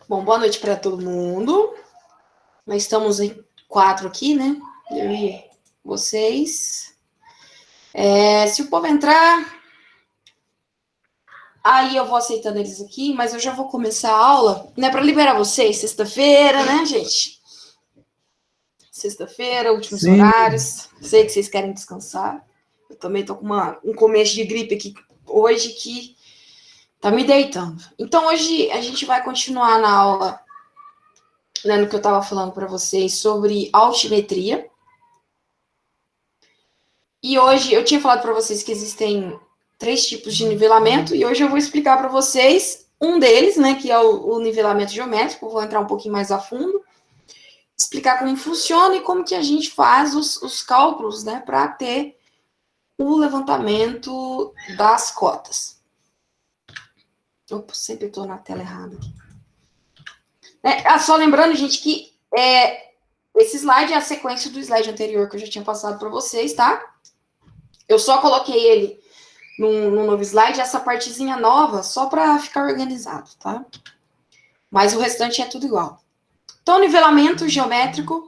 Bom, boa noite para todo mundo. Nós estamos em 4 aqui, né? Eu e vocês. Se o povo entrar, aí eu vou aceitando eles aqui, mas eu já vou começar a aula, né? Para liberar vocês, sexta-feira, né, gente? Sexta-feira, últimos Sim, horários. Sei que vocês querem descansar. Eu também tô com um começo de gripe aqui hoje que tá me deitando. Então, hoje a gente vai continuar na aula, né, no que eu estava falando para vocês sobre altimetria. E hoje eu tinha falado para vocês que existem 3 tipos de nivelamento, e hoje eu vou explicar para vocês um deles, né, que é o nivelamento geométrico. Vou entrar um pouquinho mais a fundo, explicar como funciona e como que a gente faz os cálculos, né, para ter o levantamento das cotas. Opa, sempre estou na tela errada aqui. Só lembrando, gente, que esse slide é a sequência do slide anterior que eu já tinha passado para vocês, tá? Eu só coloquei ele num novo slide, essa partezinha nova, só para ficar organizado, tá? Mas o restante é tudo igual. Então, nivelamento geométrico,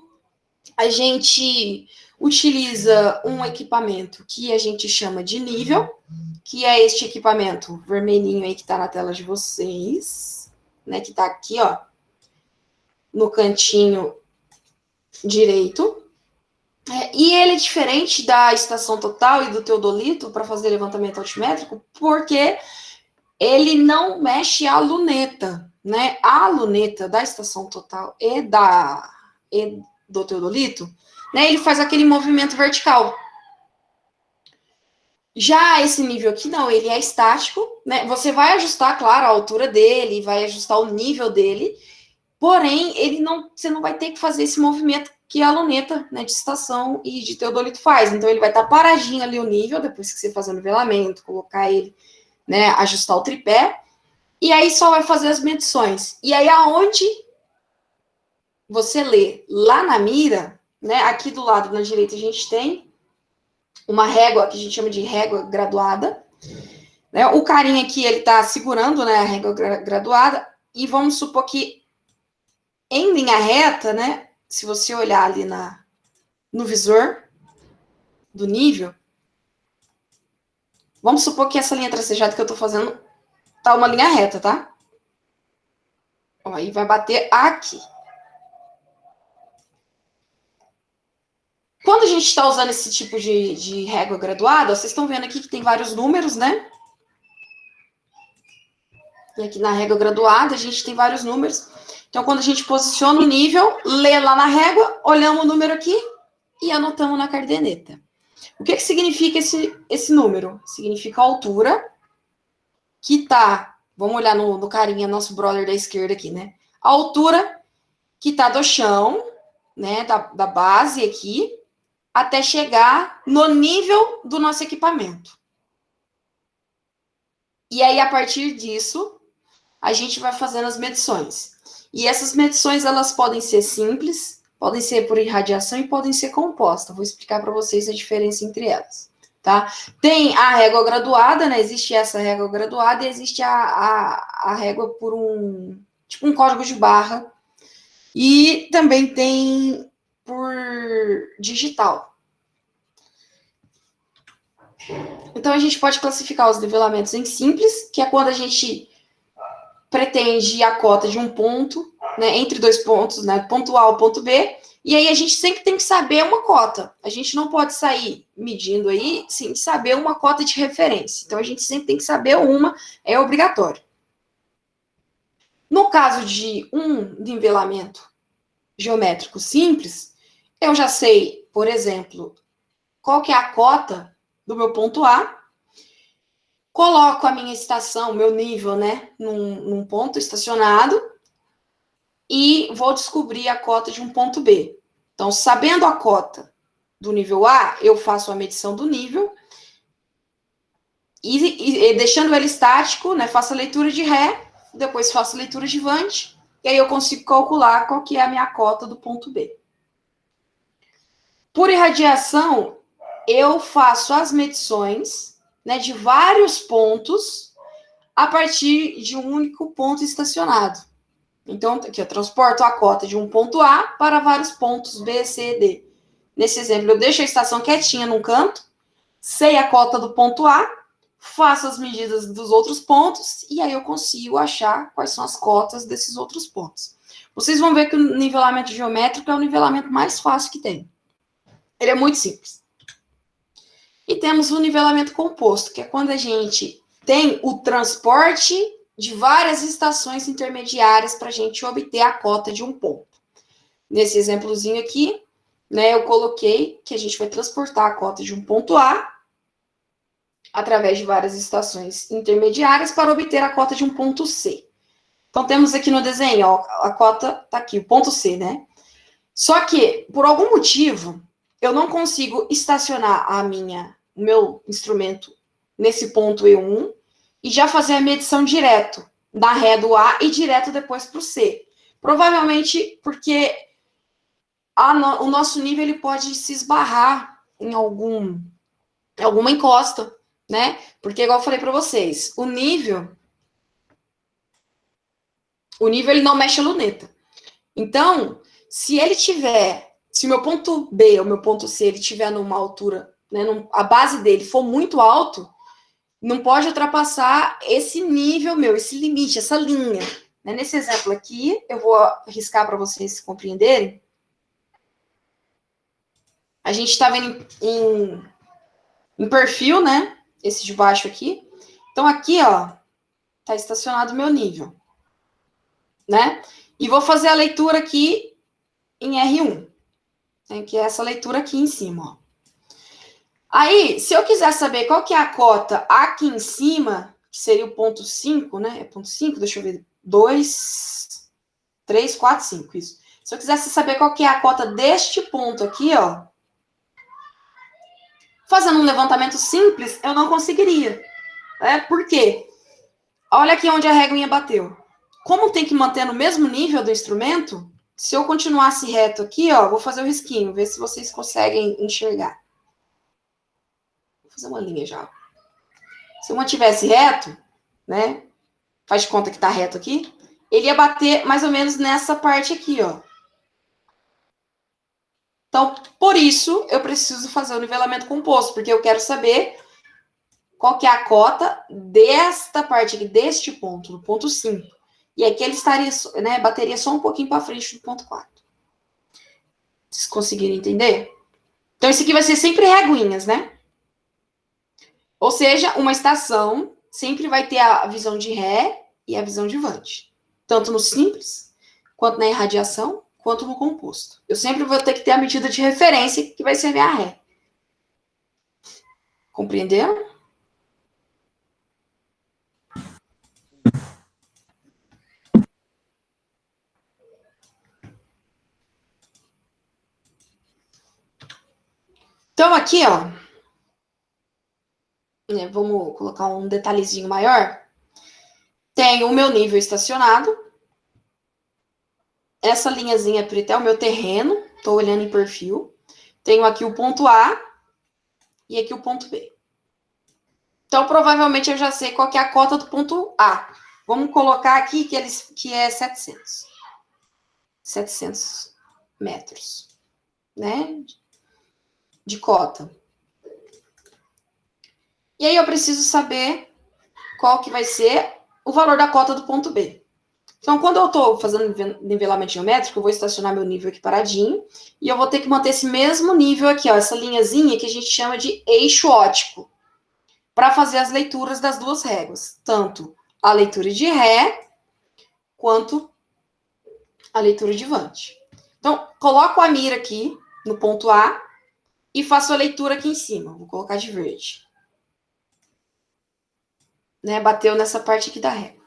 a gente utiliza um equipamento que a gente chama de nível, que é este equipamento vermelhinho aí que está na tela de vocês, né? Que está aqui, ó, no cantinho direito. E ele é diferente da estação total e do teodolito para fazer levantamento altimétrico, porque ele não mexe a luneta, né? A luneta da estação total e do teodolito, né? Ele faz aquele movimento vertical. Já esse nível aqui, não, ele é estático, né? Você vai ajustar, claro, a altura dele, vai ajustar o nível dele, porém, você não vai ter que fazer esse movimento que a luneta, né, de estação e de teodolito faz. Então, ele vai estar paradinho ali o nível, depois que você fazer o nivelamento, colocar ele, né, ajustar o tripé, e aí só vai fazer as medições. E aí, aonde você lê lá na mira, né, aqui do lado na direita a gente tem uma régua que a gente chama de régua graduada, né? O carinha aqui, ele tá segurando, né, a régua graduada, e vamos supor que em linha reta, né, se você olhar ali no visor do nível, vamos supor que essa linha tracejada que eu tô fazendo tá uma linha reta, tá? Ó, aí vai bater aqui. Quando a gente está usando esse tipo de régua graduada, vocês estão vendo aqui que tem vários números, né? E aqui na régua graduada a gente tem vários números. Então, quando a gente posiciona o nível, lê lá na régua, olhamos o número aqui e anotamos na caderneta. O que significa esse número? Significa a altura que tá... Vamos olhar no carinha, nosso brother da esquerda aqui, né? A altura que tá do chão, né? Da base aqui, até chegar no nível do nosso equipamento. E aí, a partir disso, a gente vai fazendo as medições. E essas medições, elas podem ser simples, podem ser por irradiação e podem ser compostas. Vou explicar para vocês a diferença entre elas, tá? Tem a régua graduada, né? Existe essa régua graduada e existe a régua por tipo um código de barra. E também tem por digital. Então, a gente pode classificar os nivelamentos em simples, que é quando a gente pretende a cota de um ponto, né, entre 2 pontos, né, ponto A ou ponto B, e aí a gente sempre tem que saber uma cota. A gente não pode sair medindo aí sem saber uma cota de referência. Então, a gente sempre tem que saber uma, é obrigatório. No caso de um nivelamento geométrico simples, eu já sei, por exemplo, qual que é a cota do meu ponto A, coloco a minha estação, meu nível, né, num ponto estacionado e vou descobrir a cota de um ponto B. Então, sabendo a cota do nível A, eu faço a medição do nível e deixando ele estático, né, faço a leitura de Ré, depois faço a leitura de Vant, e aí eu consigo calcular qual que é a minha cota do ponto B. Por irradiação, eu faço as medições, né, de vários pontos a partir de um único ponto estacionado. Então, aqui eu transporto a cota de um ponto A para vários pontos B, C, D. Nesse exemplo, eu deixo a estação quietinha num canto, sei a cota do ponto A, faço as medidas dos outros pontos, e aí eu consigo achar quais são as cotas desses outros pontos. Vocês vão ver que o nivelamento geométrico é o nivelamento mais fácil que tem. Ele é muito simples. E temos o nivelamento composto, que é quando a gente tem o transporte de várias estações intermediárias para a gente obter a cota de um ponto. Nesse exemplozinho aqui, né, eu coloquei que a gente vai transportar a cota de um ponto A através de várias estações intermediárias para obter a cota de um ponto C. Então, temos aqui no desenho, ó, a cota está aqui, o ponto C, né? Só que, por algum motivo, eu não consigo estacionar o meu instrumento nesse ponto E1 e já fazer a medição direto da ré do A e direto depois para o C. Provavelmente porque o nosso nível ele pode se esbarrar em alguma encosta, né? Porque, igual eu falei para vocês, o nível ele não mexe a luneta. Então, se o meu ponto B ou meu ponto C ele tiver numa altura, né, a base dele for muito alto, não pode ultrapassar esse nível esse limite, essa linha. Né? Nesse exemplo aqui, eu vou arriscar para vocês compreenderem. A gente está vendo em perfil, né? Esse de baixo aqui. Então, aqui, ó, tá estacionado o meu nível. Né? E vou fazer a leitura aqui em R1. Né, que é essa leitura aqui em cima, ó. Aí, se eu quiser saber qual que é a cota aqui em cima, que seria o ponto 5, né? É ponto 5, deixa eu ver. 2, 3, 4, 5, isso. Se eu quisesse saber qual que é a cota deste ponto aqui, ó, fazendo um levantamento simples, eu não conseguiria. Né? Por quê? Olha aqui onde a réguinha bateu. Como tem que manter no mesmo nível do instrumento, se eu continuasse reto aqui, ó, vou fazer o risquinho, ver se vocês conseguem enxergar. Vou fazer uma linha já. Se eu mantivesse reto, né? Faz de conta que tá reto aqui. Ele ia bater mais ou menos nessa parte aqui, ó. Então, por isso, eu preciso fazer o nivelamento composto, porque eu quero saber qual que é a cota desta parte aqui, deste ponto, no ponto 5. E aqui ele estaria, né, bateria só um pouquinho para frente do ponto 4. Vocês conseguiram entender? Então, isso aqui vai ser sempre reguinhas, né? Ou seja, uma estação sempre vai ter a visão de ré e a visão de vante. Tanto no simples, quanto na irradiação, quanto no composto. Eu sempre vou ter que ter a medida de referência, que vai ser minha ré. Compreenderam? Então, aqui, ó, né, vamos colocar um detalhezinho maior. Tem o meu nível estacionado. Essa linhazinha preta é o meu terreno. Estou olhando em perfil. Tenho aqui o ponto A e aqui o ponto B. Então, provavelmente, eu já sei qual que é a cota do ponto A. Vamos colocar aqui que é 700. 700 metros, né? De cota. E aí eu preciso saber qual que vai ser o valor da cota do ponto B. Então, quando eu estou fazendo nivelamento geométrico, eu vou estacionar meu nível aqui paradinho, e eu vou ter que manter esse mesmo nível aqui, ó, essa linhazinha que a gente chama de eixo óptico, para fazer as leituras das duas réguas, tanto a leitura de ré, quanto a leitura de vante. Então, coloco a mira aqui, no ponto A, e faço a leitura aqui em cima. Vou colocar de verde. Né, bateu nessa parte aqui da régua.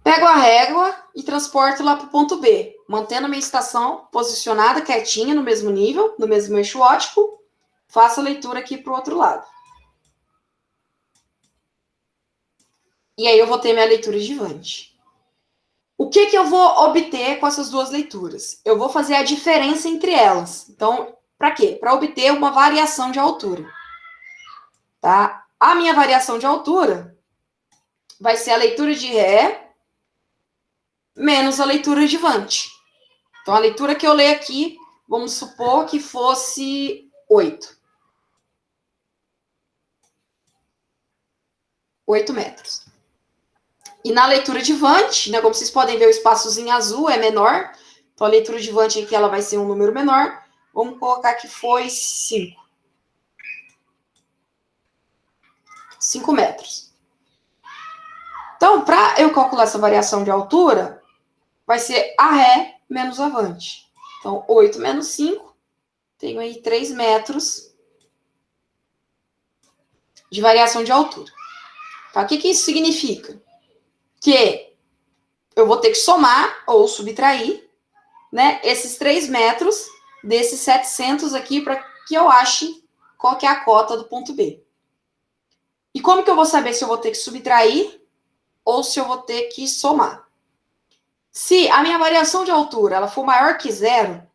Pego a régua e transporto lá para o ponto B, mantendo a minha estação posicionada quietinha no mesmo nível, no mesmo eixo óptico. Faço a leitura aqui para o outro lado. E aí eu vou ter minha leitura de vante. O que eu vou obter com essas duas leituras? Eu vou fazer a diferença entre elas. Então, para quê? Para obter uma variação de altura. Tá? A minha variação de altura vai ser a leitura de ré menos a leitura de Vante. Então, a leitura que eu leio aqui, vamos supor que fosse 8. 8 metros. E na leitura de Vante, né, como vocês podem ver, o espaçozinho azul é menor. Então, a leitura de Vante aqui ela vai ser um número menor. Vamos colocar que foi 5. 5 metros. Então, para eu calcular essa variação de altura, vai ser a ré menos a Vante. Então, 8 menos 5, tenho aí 3 metros de variação de altura. Tá? O que isso significa? Que eu vou ter que somar ou subtrair, né, esses 3 metros desses 700 aqui para que eu ache qual que é a cota do ponto B. E como que eu vou saber se eu vou ter que subtrair ou se eu vou ter que somar? Se a minha variação de altura ela for maior que 0,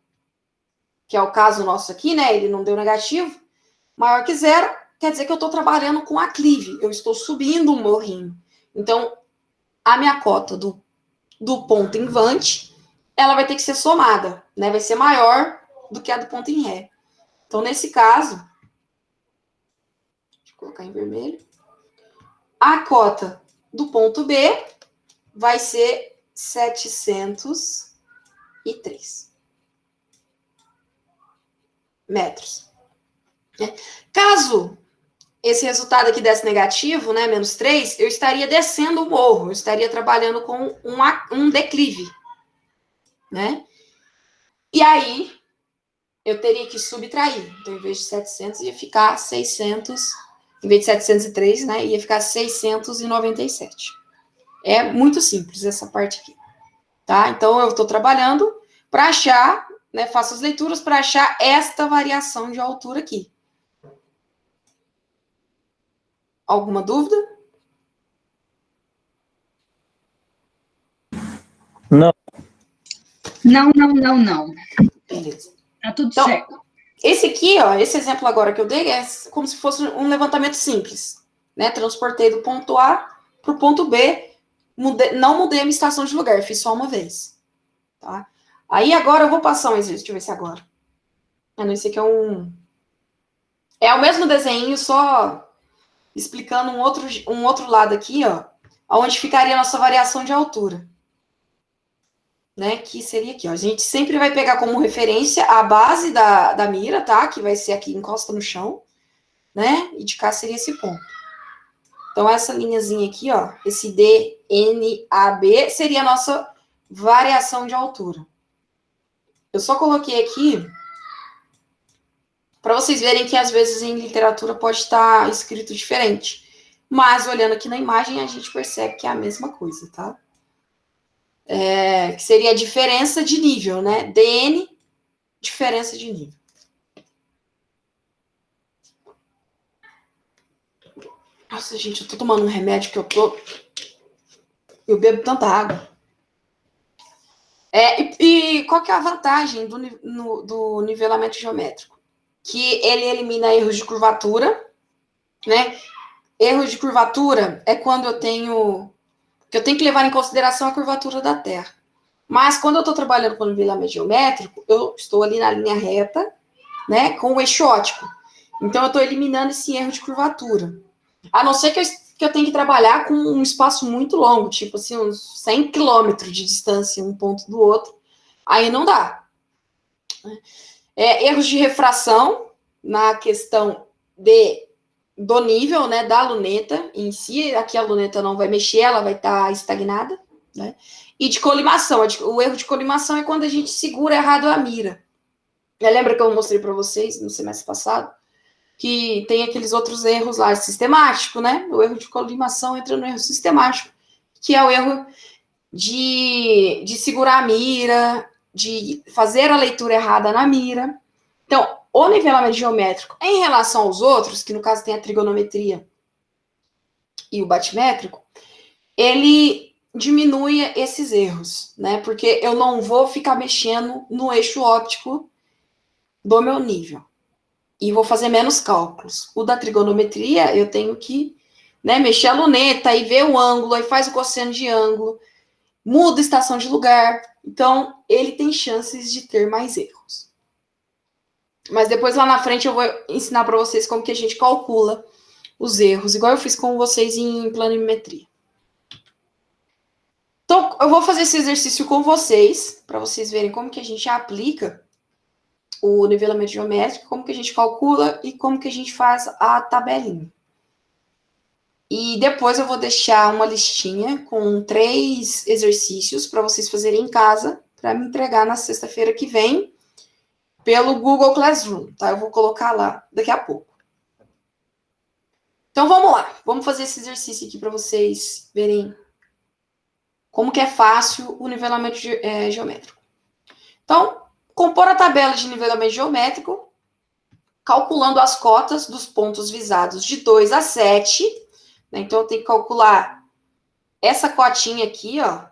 que é o caso nosso aqui, né, ele não deu negativo, maior que 0, quer dizer que eu estou trabalhando com aclive, eu estou subindo um morrinho. Então, a minha cota do ponto em Vante, ela vai ter que ser somada, né? Vai ser maior do que a do ponto em Ré. Então, nesse caso, deixa eu colocar em vermelho, a cota do ponto B vai ser 703 metros. Caso esse resultado aqui desse negativo, né, menos 3, eu estaria descendo o morro, eu estaria trabalhando com um declive, né? E aí, eu teria que subtrair. Então, em vez de 700, ia ficar 600, em vez de 703, né, ia ficar 697. É muito simples essa parte aqui, tá? Então, eu estou trabalhando para achar, né, faço as leituras para achar esta variação de altura aqui. Alguma dúvida? Não. Não. Beleza. Tá tudo então, certo. Esse aqui, ó, esse exemplo agora que eu dei é como se fosse um levantamento simples, né? Transportei do ponto A para o ponto B, não mudei a minha estação de lugar, fiz só uma vez, tá? Aí agora eu vou passar um exercício, deixa eu ver se agora. Não, esse aqui é o mesmo desenho, só explicando um outro lado aqui, ó, onde ficaria a nossa variação de altura. Né, que seria aqui, ó. A gente sempre vai pegar como referência a base da mira, tá? Que vai ser aqui, encosta no chão, né? E de cá seria esse ponto. Então, essa linhazinha aqui, ó, esse DNAB, seria a nossa variação de altura. Eu só coloquei aqui para vocês verem que, às vezes, em literatura pode estar escrito diferente. Mas, olhando aqui na imagem, a gente percebe que é a mesma coisa, tá? Que seria a diferença de nível, né? DN, diferença de nível. Nossa, gente, eu tô tomando um remédio que eu bebo tanta água. E qual que é a vantagem do nivelamento geométrico? Que ele elimina erros de curvatura, né? Erros de curvatura é quando eu tenho que levar em consideração a curvatura da Terra. Mas quando eu estou trabalhando com nivelamento geométrico, eu estou ali na linha reta, né, com o eixo óptico. Então, eu estou eliminando esse erro de curvatura. A não ser que eu tenha que trabalhar com um espaço muito longo, tipo assim, uns 100 quilômetros de distância um ponto do outro. Aí não dá. Erros de refração na questão do nível, né, da luneta em si. Aqui a luneta não vai mexer, ela vai estar estagnada, né? E de colimação. O erro de colimação é quando a gente segura errado a mira. Lembra que eu mostrei para vocês no semestre passado? Que tem aqueles outros erros lá, sistemático, né? O erro de colimação entra no erro sistemático, que é o erro de segurar a mira, de fazer a leitura errada na mira. Então, o nivelamento geométrico, em relação aos outros, que no caso tem a trigonometria e o batimétrico, ele diminui esses erros, né? Porque eu não vou ficar mexendo no eixo óptico do meu nível. E vou fazer menos cálculos. O da trigonometria, eu tenho que, né, mexer a luneta e ver o ângulo, aí faz o cosseno de ângulo. muda estação de lugar. Então, ele tem chances de ter mais erros. Mas depois, lá na frente, eu vou ensinar para vocês como que a gente calcula os erros, igual eu fiz com vocês em planimetria. Então, eu vou fazer esse exercício com vocês, para vocês verem como que a gente aplica o nivelamento geométrico, como que a gente calcula e como que a gente faz a tabelinha. E depois eu vou deixar uma listinha com 3 exercícios para vocês fazerem em casa, para me entregar na sexta-feira que vem, pelo Google Classroom, tá? Eu vou colocar lá daqui a pouco. Então, vamos lá. Vamos fazer esse exercício aqui para vocês verem como que é fácil o nivelamento geométrico. Então, compor a tabela de nivelamento geométrico, calculando as cotas dos pontos visados de 2 a 7. Né? Então, eu tenho que calcular essa cotinha aqui, ó,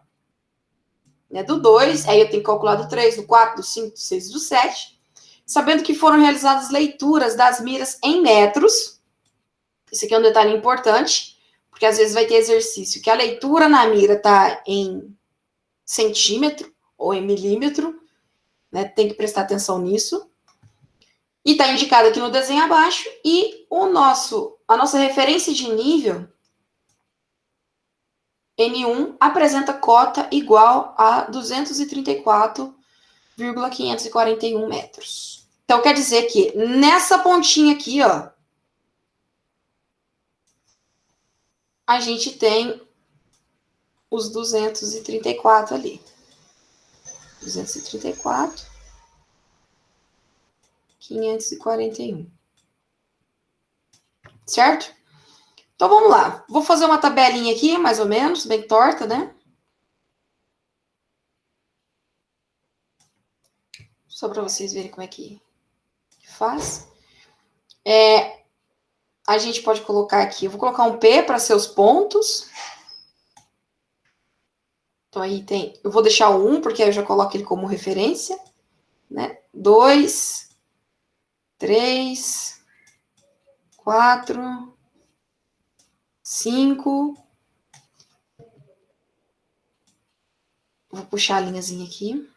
né, do 2, aí eu tenho que calcular do 3, do 4, do 5, do 6 e do 7, sabendo que foram realizadas leituras das miras em metros. Isso aqui é um detalhe importante, porque às vezes vai ter exercício que a leitura na mira está em centímetro ou em milímetro, né? Tem que prestar atenção nisso. E está indicado aqui no desenho abaixo. E a nossa referência de nível, N1, apresenta cota igual a 234,541 metros. Então, quer dizer que nessa pontinha aqui, ó, a gente tem os 234 ali. 234,541. Certo? Então, vamos lá. Vou fazer uma tabelinha aqui, mais ou menos, bem torta, né? Só para vocês verem como é que faz. A gente pode colocar aqui, eu vou colocar um P para seus pontos. Então, aí tem, eu vou deixar o 1, porque aí eu já coloco ele como referência, né? 2, 3, 4, 5. Vou puxar a linhazinha aqui.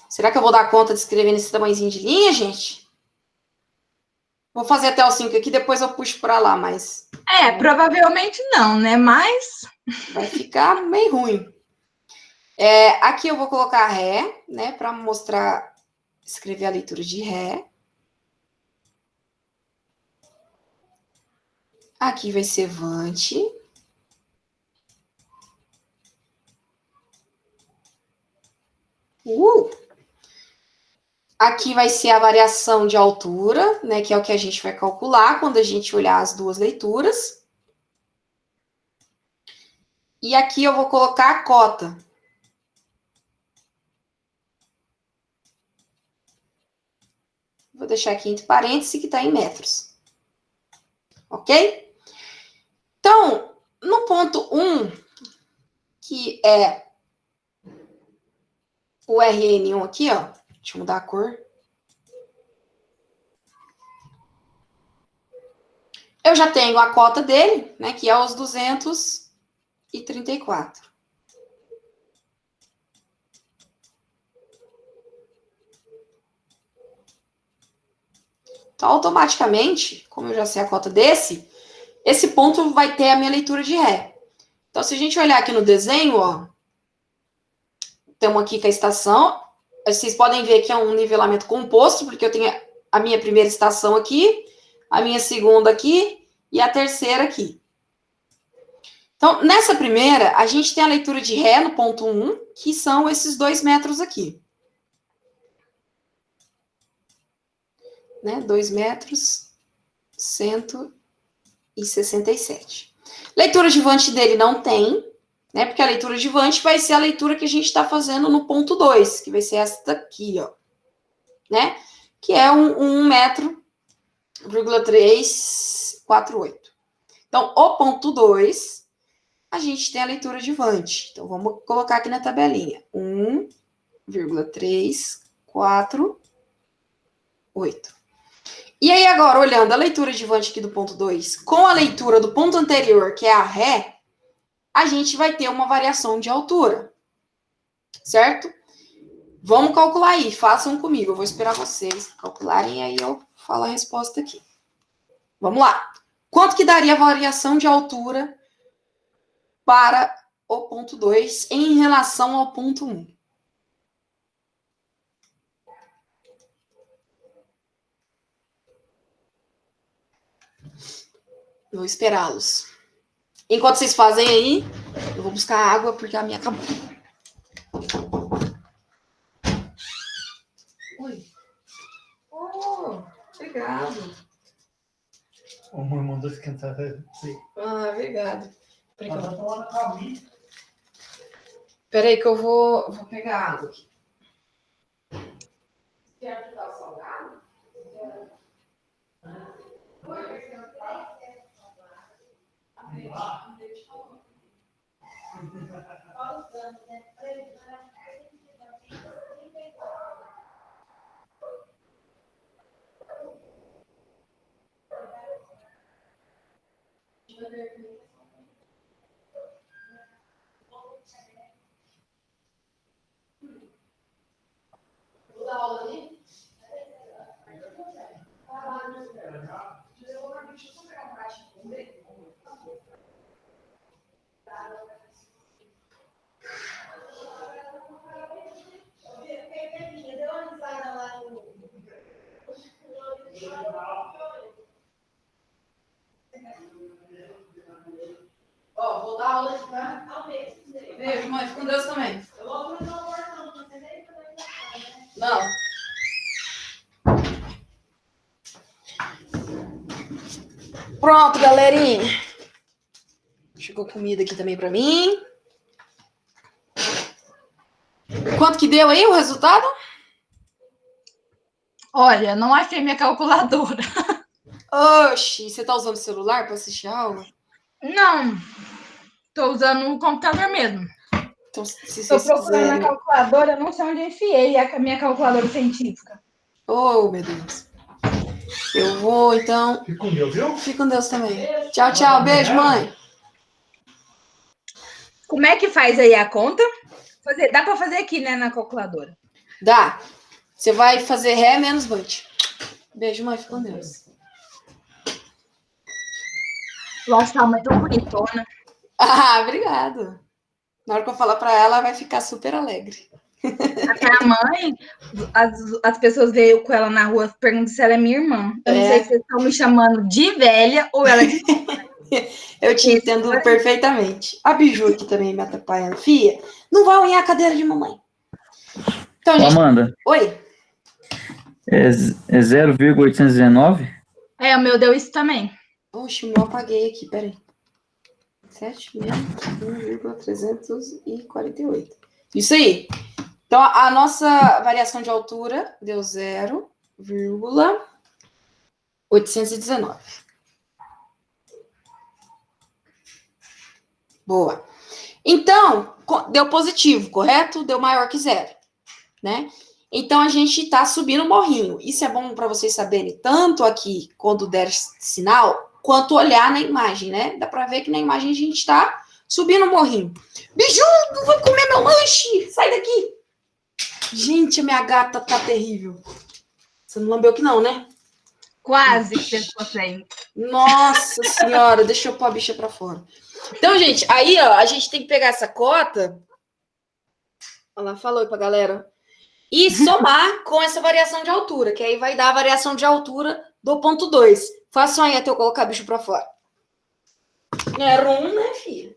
Será que eu vou dar conta de escrever nesse tamanhozinho de linha, gente? Vou fazer até o 5 aqui, depois eu puxo para lá, mas... provavelmente não, né? Mas... vai ficar meio ruim. Aqui eu vou colocar Ré, né? Para mostrar, escrever a leitura de Ré. Aqui vai ser Vante. Aqui vai ser a variação de altura, né? Que é o que a gente vai calcular quando a gente olhar as duas leituras. E aqui eu vou colocar a cota. Vou deixar aqui entre parênteses que está em metros. Ok? Então, no ponto 1, que é o RN1 aqui, ó. Deixa eu mudar a cor. Eu já tenho a cota dele, né? Que é os 234. Então, automaticamente, como eu já sei a cota desse, esse ponto vai ter a minha leitura de Ré. Então, se a gente olhar aqui no desenho, ó, temos aqui com a estação. Vocês podem ver que é um nivelamento composto, porque eu tenho a minha primeira estação aqui, a minha segunda aqui e a terceira aqui. Então, nessa primeira, a gente tem a leitura de Ré no ponto 1, que são esses 2 metros aqui. Né? 2 metros, 167. Leitura de Vante dele não tem, né? Porque a leitura de Vante vai ser a leitura que a gente está fazendo no ponto 2, que vai ser esta aqui, ó. Né? Que é 1 metro, 348. Então, o ponto 2, a gente tem a leitura de Vante. Então, vamos colocar aqui na tabelinha. 1,348. E aí, agora, olhando a leitura adjuvante aqui do ponto 2 com a leitura do ponto anterior, que é a ré, a gente vai ter uma variação de altura. Certo? Vamos calcular aí, façam comigo. Eu vou esperar vocês calcularem e aí eu falo a resposta aqui. Vamos lá. Quanto que daria a variação de altura para o ponto 2 em relação ao ponto 1? Vou esperá-los. Enquanto vocês fazem aí, eu vou buscar água porque a minha acabou. Oi. Oh, obrigado. O meu mandou esquentar. Ah, obrigado. Peraí que eu vou pegar água aqui. Quer ajudar o salgado? Vou dar aula ali? Deixa eu só pegar um pratinho com ele. Ó, vou dar aula aqui, tá? Beijo, mãe. Fica com Deus também. Não. Pronto, galerinha. Chegou comida aqui também pra mim. Quanto que deu aí o resultado? Olha, não achei minha calculadora. Oxi, você tá usando o celular pra assistir a aula? Não, tô usando um computador mesmo. Então, se Tô vocês procurando a quiserem... calculadora, não sei onde enfiei a minha calculadora científica. Oh, meu Deus. Eu vou, então... Fica com Deus, viu? Fica com Deus também. Tchau, tchau. Beijo, mãe. Como é que faz aí a conta? Dá para fazer aqui, né, na calculadora. Dá. Você vai fazer ré menos vante. Beijo, mãe. Fica com Deus. Nossa, a mãe tão bonitona. Ah, obrigado. Na hora que eu falar pra ela, ela vai ficar super alegre. Até a mãe, as pessoas veio com ela na rua perguntando se ela é minha irmã. Eu não sei se vocês estão me chamando de velha ou ela de... Eu te entendo perfeitamente. A Biju aqui também me atrapalhando. Fia, não vai unhar a cadeira de mamãe. Então, gente... Amanda, Oi. é 0,819? É, o meu deu isso também. Oxe, o meu eu apaguei aqui, peraí. 7.1,348. Isso aí. Então, a nossa variação de altura deu 0,819. Boa. Então, deu positivo, correto? Deu maior que zero, né? Então, a gente está subindo o morrinho. Isso é bom para vocês saberem, tanto aqui, quando der sinal, quanto olhar na imagem, né? Dá para ver que na imagem a gente está subindo o morrinho. Biju, não vai comer meu lanche! Sai daqui! Gente, a minha gata tá terrível. Você não lambeu que não, né? Quase que vocês conseguem. Nossa senhora, deixa eu pôr a bicha pra fora. Então, gente, aí, ó, a gente tem que pegar essa cota. Olha lá, falou aí pra galera. E somar com essa variação de altura, que aí vai dar a variação de altura do ponto 2. Façam aí até eu colocar bicho pra fora. Não era um, né, filha?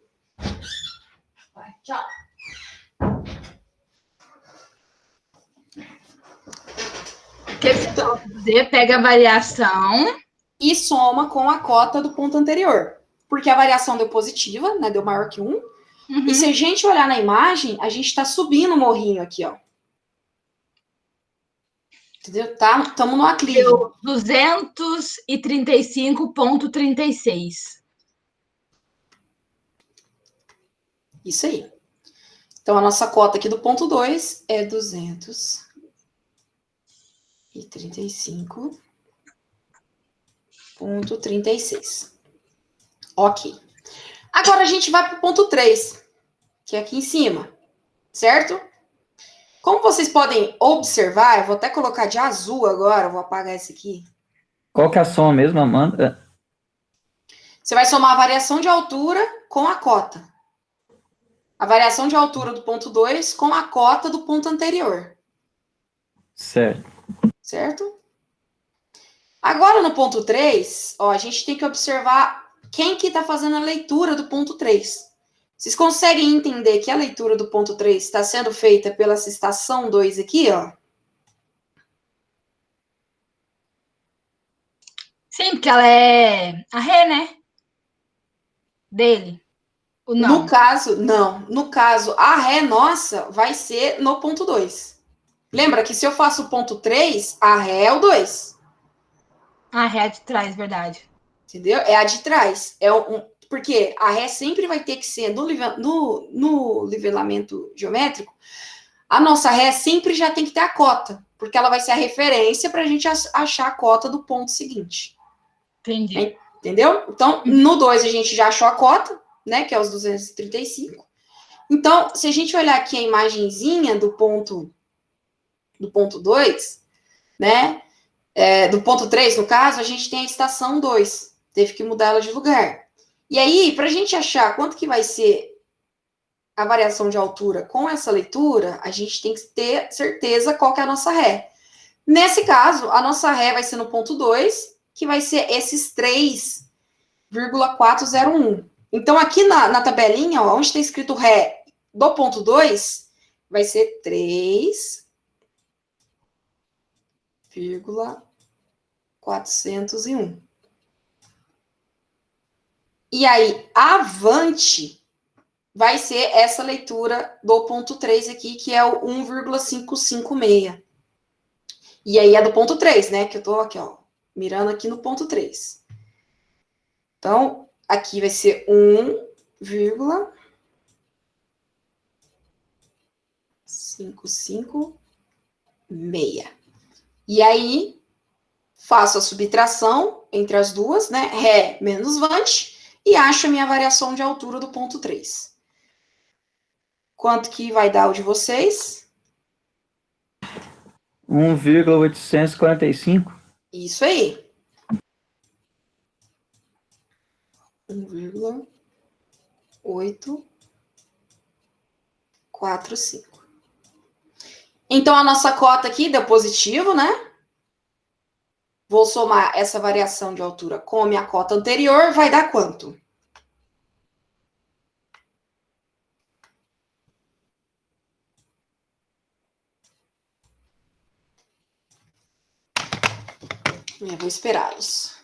Vai, tchau. O que você vai fazer? Pega a variação. E soma com a cota do ponto anterior. Porque a variação deu positiva, né? Deu maior que 1. Uhum. E se a gente olhar na imagem, a gente tá subindo o morrinho aqui, ó. Entendeu? Tá, estamos no aclive. Deu 235,36. Isso aí. Então, a nossa cota aqui do ponto 2 é 235,36. Ponto 36. Ok. Agora a gente vai para o ponto 3, que é aqui em cima, certo? Como vocês podem observar, eu vou até colocar de azul agora, vou apagar esse aqui. Qual que é a soma mesmo, Amanda? Você vai somar a variação de altura com a cota. A variação de altura do ponto 2 com a cota do ponto anterior. Certo. Certo? Agora, no ponto 3, ó, a gente tem que observar quem que está fazendo a leitura do ponto 3. Vocês conseguem entender que a leitura do ponto 3 está sendo feita pela essa estação 2 aqui, ó? Sim, porque ela é a ré, né? Dele. Ou não? No caso, não. No caso, a ré nossa vai ser no ponto 2. Lembra que se eu faço o ponto 3, a ré é o 2. A ré de trás, verdade. Entendeu? É a de trás. Porque a ré sempre vai ter que ser, no nivelamento geométrico, a nossa ré sempre já tem que ter a cota, porque ela vai ser a referência para a gente achar a cota do ponto seguinte. Entendi. Entendeu? Então, no 2 a gente já achou a cota, né, que é os 235. Então, se a gente olhar aqui a imagenzinha do ponto 2, né, do ponto 3, no caso, a gente tem a estação 2. Teve que mudar ela de lugar. E aí, para a gente achar quanto que vai ser a variação de altura com essa leitura, a gente tem que ter certeza qual que é a nossa ré. Nesse caso, a nossa ré vai ser no ponto 2, que vai ser esses 3,401. Então, aqui na tabelinha, ó, onde está escrito ré do ponto 2, vai ser 3,401. E aí, avante vai ser essa leitura do ponto 3 aqui, que é o 1,556. E aí é do ponto 3, né? Que eu tô aqui, ó, mirando aqui no ponto 3. Então, aqui vai ser 1,556. E aí, faço a subtração entre as duas, né? Ré menos vante, e acho a minha variação de altura do ponto 3. Quanto que vai dar o de vocês? 1,845. Isso aí. 1,845. Então, a nossa cota aqui deu positivo, né? Vou somar essa variação de altura com a minha cota anterior, vai dar quanto? Eu vou esperá-los.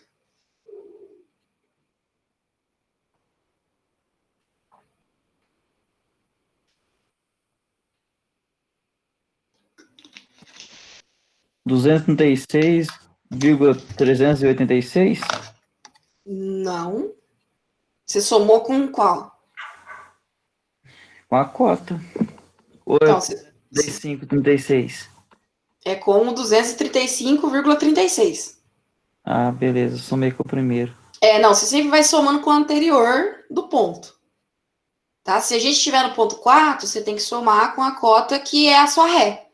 $236,386. Não. Você somou com qual? Com a cota. Ou Então, é 35,36? é com o 235,36. Ah, beleza. Somei com o primeiro. Não, você sempre vai somando com o anterior do ponto. Tá? Se a gente estiver no ponto 4, você tem que somar com a cota que é a sua ré.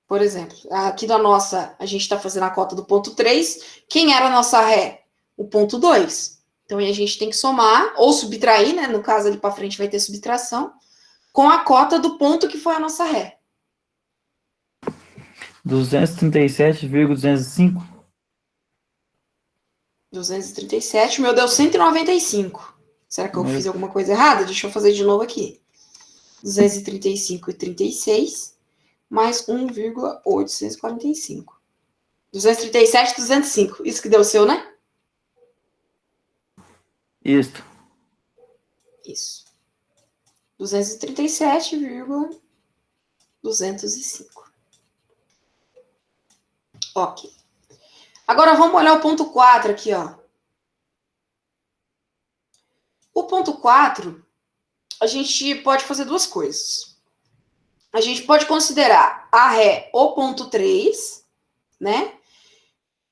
Por exemplo, aqui da nossa, a gente está fazendo a cota do ponto 3. Quem era a nossa ré? O ponto 2. Então, aí a gente tem que somar, ou subtrair, né? No caso, ali para frente vai ter subtração, com a cota do ponto que foi a nossa ré. 237,205. 237, o meu deu 195. Será que eu fiz alguma coisa errada? Deixa eu fazer de novo aqui. 235,36 mais 1,845. 237,205. Isso que deu o seu, né? Isso. Isso. 237,205. Ok. Agora vamos olhar o ponto 4 aqui, ó. O ponto 4, a gente pode fazer duas coisas. A gente pode considerar a ré o ponto 3, né?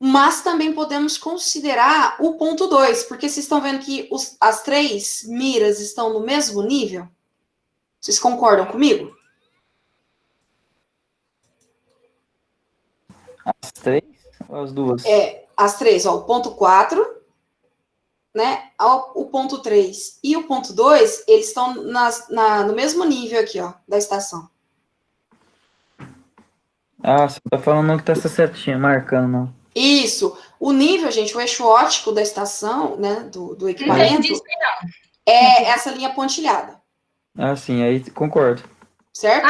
Mas também podemos considerar o ponto 2, porque vocês estão vendo que as 3 miras estão no mesmo nível? Vocês concordam comigo? As 3 ou as duas? As 3, ó, o ponto 4, né? O ponto 3 e o ponto 2, eles estão no mesmo nível aqui, ó, da estação. Ah, você tá falando que tá essa setinha marcando, não. Isso. O nível, gente, o eixo óptico da estação, né, do equipamento, Entendi isso aí, não. é essa linha pontilhada, Ah, sim, aí concordo. certo?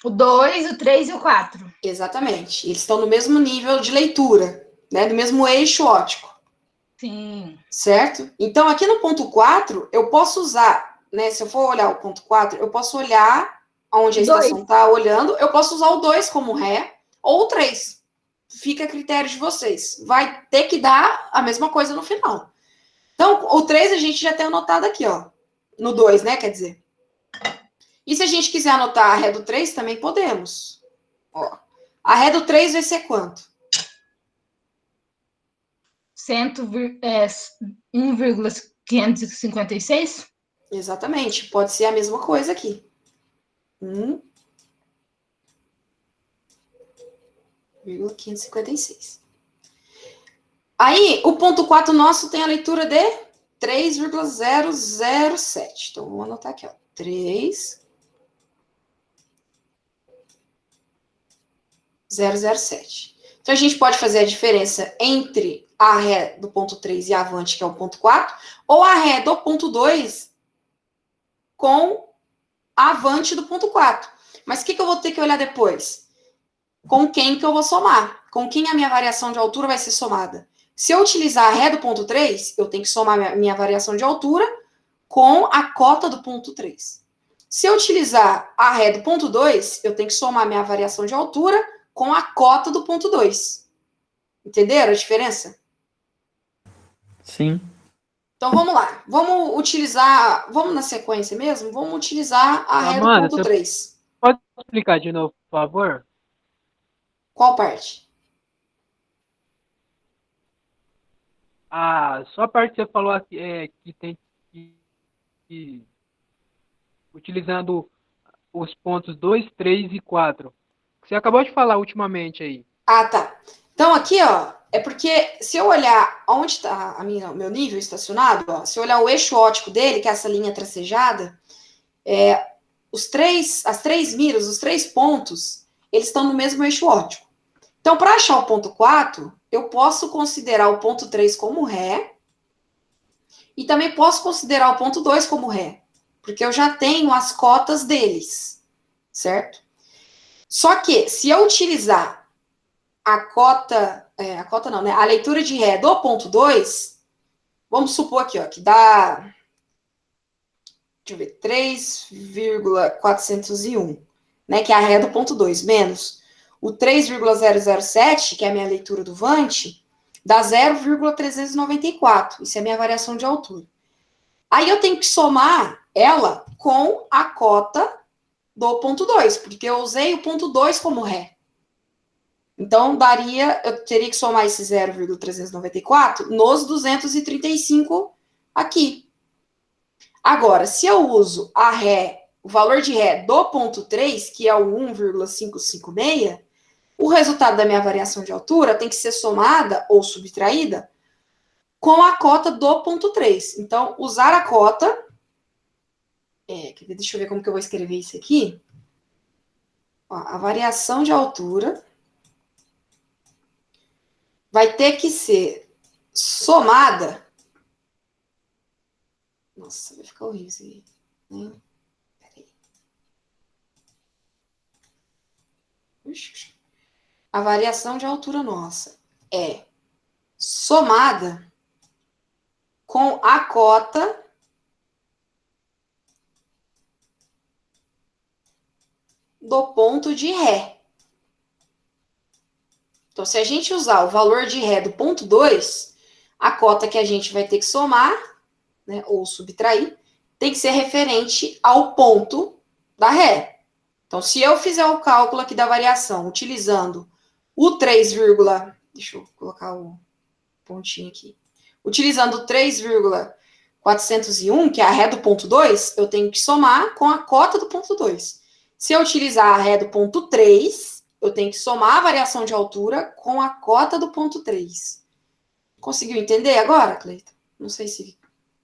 O 2, o 3 e o 4. Exatamente. Eles estão no mesmo nível de leitura, né, do mesmo eixo óptico, Sim. certo? Então, aqui no ponto 4, eu posso usar, né, se eu for olhar o ponto 4, eu posso olhar onde a estação está olhando, eu posso usar o 2 como ré, ou o 3. Fica a critério de vocês. Vai ter que dar a mesma coisa no final. Então, o 3 a gente já tem anotado aqui, ó. No 2, né, quer dizer. E se a gente quiser anotar a ré do 3, também podemos. Ó, a ré do 3 vai ser quanto? 1,556? Exatamente, pode ser a mesma coisa aqui. 1,556. Aí, o ponto 4 nosso tem a leitura de 3,007. Então, vamos anotar aqui, ó. 3,007. Então, a gente pode fazer a diferença entre a ré do ponto 3 e a avante, que é o ponto 4, ou a ré do ponto 2 com a avante do ponto 4. Mas o que eu vou ter que olhar depois? Com quem que eu vou somar? Com quem a minha variação de altura vai ser somada? Se eu utilizar a ré do ponto 3, eu tenho que somar minha variação de altura com a cota do ponto 3. Se eu utilizar a ré do ponto 2, eu tenho que somar minha variação de altura com a cota do ponto 2. Entenderam a diferença? Sim. Então, vamos lá. Vamos utilizar... Vamos na sequência mesmo? Vamos utilizar a ré do Amanda, ponto você 3. pode explicar de novo, por favor? Qual parte? Só a parte que você falou aqui, que tem que utilizando os pontos 2, 3 e 4. Que você acabou de falar ultimamente aí. Ah, tá. Então, aqui, ó, é porque se eu olhar onde está o meu nível estacionado, ó, se eu olhar o eixo óptico dele, que é essa linha tracejada, as 3 miras, os 3 pontos, eles estão no mesmo eixo óptico. Então, para achar o ponto 4, eu posso considerar o ponto 3 como ré, e também posso considerar o ponto 2 como ré, porque eu já tenho as cotas deles, certo? Só que, se eu utilizar a cota não, né? A leitura de ré do ponto 2, vamos supor aqui, ó, que dá, deixa eu ver, 3,401, né? Que é a ré do ponto 2, menos o 3,007, que é a minha leitura do Vante, dá 0,394. Isso é a minha variação de altura. Aí eu tenho que somar ela com a cota do ponto 2, porque eu usei o ponto 2 como ré. Então, eu teria que somar esse 0,394 nos 235 aqui. Agora, se eu uso o valor de ré do ponto 3, que é o 1,556, o resultado da minha variação de altura tem que ser somada ou subtraída com a cota do ponto 3. Então, usar a cota... deixa eu ver como que eu vou escrever isso aqui. Ó, a variação de altura vai ter que ser somada. Nossa, vai ficar horrível isso aí. Né? Peraí. A variação de altura nossa é somada com a cota do ponto de ré. Então, se a gente usar o valor de ré do ponto 2, a cota que a gente vai ter que somar, né, ou subtrair, tem que ser referente ao ponto da ré. Então, se eu fizer o cálculo aqui da variação utilizando o 3, Deixa eu colocar o pontinho aqui. Utilizando 3,401, que é a ré do ponto 2, eu tenho que somar com a cota do ponto 2. Se eu utilizar a ré do ponto 3, eu tenho que somar a variação de altura com a cota do ponto 3. Conseguiu entender agora, Cleiton? Não sei se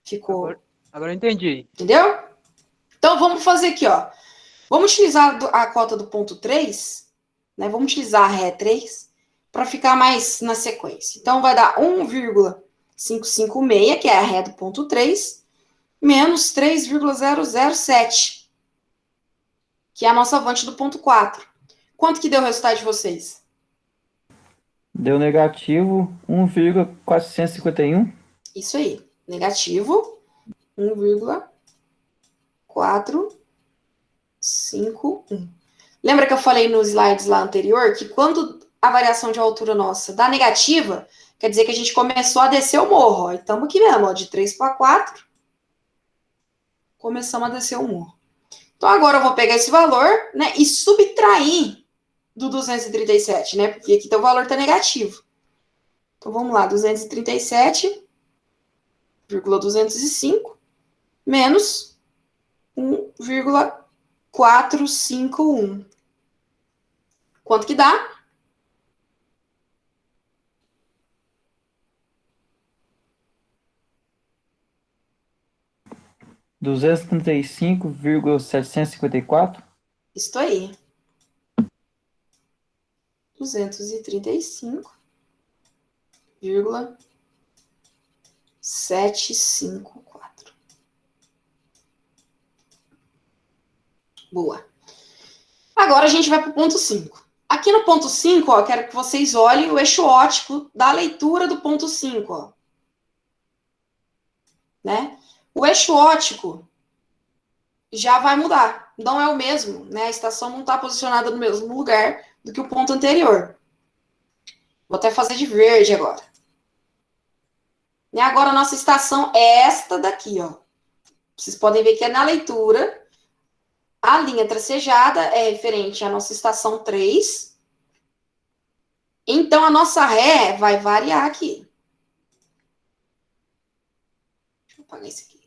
ficou... Agora eu entendi. Entendeu? Então, vamos fazer aqui, ó. Vamos utilizar a cota do ponto 3, né? Vamos utilizar a ré 3 para ficar mais na sequência. Então, vai dar 1,556, que é a ré do ponto 3, menos 3,007, que é a nossa avante do ponto 4. Quanto que deu o resultado de vocês? Deu negativo 1,451. Isso aí. Negativo 1,451. Lembra que eu falei nos slides lá anterior que quando a variação de altura nossa dá negativa, quer dizer que a gente começou a descer o morro. Ó. Estamos aqui mesmo, ó, de 3 para 4. Começamos a descer o morro. Então, agora eu vou pegar esse valor, né, e subtrair do 237, né? Porque aqui o valor está negativo. Então, vamos lá, 237,205 menos 1,451. Quanto que dá? R$ 235,754. Isso aí. 235,754. Boa. Agora a gente vai para o ponto 5. Aqui no ponto 5, ó, quero que vocês olhem o eixo óptico da leitura do ponto 5, ó. Né? O eixo óptico já vai mudar. Não é o mesmo, né? A estação não está posicionada no mesmo lugar do que o ponto anterior. Vou até fazer de verde agora. E agora a nossa estação é esta daqui, ó. Vocês podem ver que é na leitura. A linha tracejada é referente à nossa estação 3. Então, a nossa ré vai variar aqui. Deixa eu apagar isso aqui.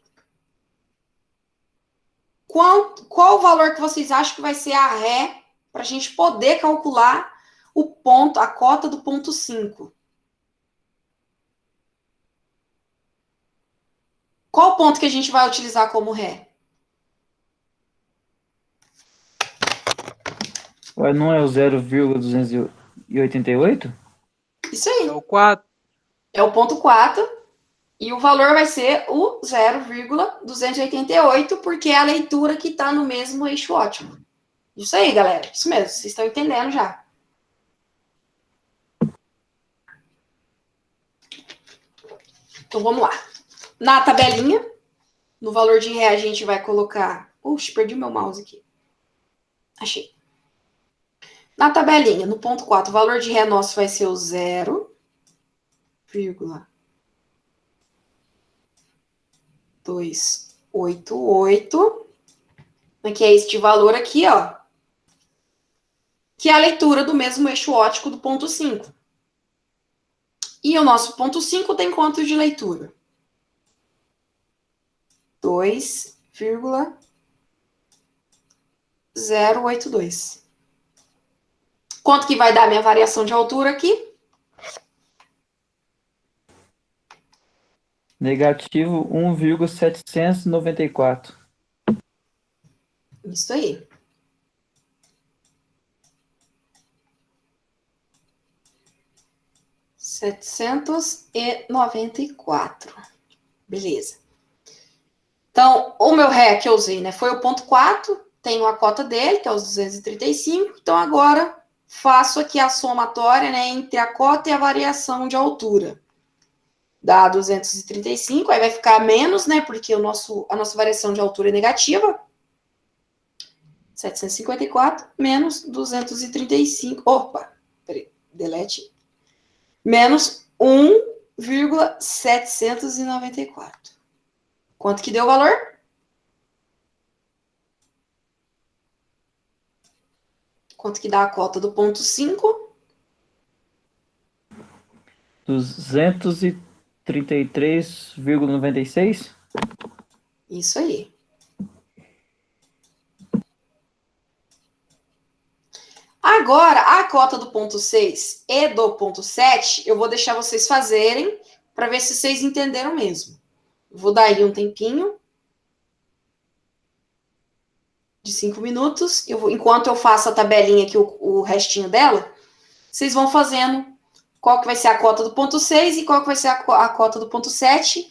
Qual o valor que vocês acham que vai ser a ré para a gente poder calcular o ponto, a cota do ponto 5? Qual o ponto que a gente vai utilizar como ré? Ué, não é o 0,288? Isso aí. É o 4. É o ponto 4. E o valor vai ser o 0,288, porque é a leitura que está no mesmo eixo óptico. Isso aí, galera. Isso mesmo. Vocês estão entendendo já. Então, vamos lá. Na tabelinha, no valor de ré, a gente vai colocar... Puxa, perdi meu mouse aqui. Achei. Na tabelinha, no ponto 4, o valor de ré nosso vai ser o 0,288, que é este valor aqui, ó, que é a leitura do mesmo eixo óptico do ponto 5. E o nosso ponto 5 tem quanto de leitura? 2,082. Quanto que vai dar a minha variação de altura aqui? Negativo 1,794. Isso aí. R$794. Beleza. Então, o meu ré que eu usei, né, foi o ponto 4. Tenho a cota dele, que é os 235. Então, agora, faço aqui a somatória, né, entre a cota e a variação de altura. Dá 235, aí vai ficar menos, né, porque a nossa variação de altura é negativa. 754 menos 235. Opa, peraí, delete. Menos 1,794. Quanto que deu o valor? Quanto que dá a cota do ponto 5? 233,96. Isso aí. Agora, a cota do ponto 6 e do ponto 7, eu vou deixar vocês fazerem para ver se vocês entenderam mesmo. Vou dar aí um tempinho de 5 minutos. Enquanto eu faço a tabelinha aqui, o restinho dela, vocês vão fazendo qual que vai ser a cota do ponto 6 e qual que vai ser a cota do ponto 7.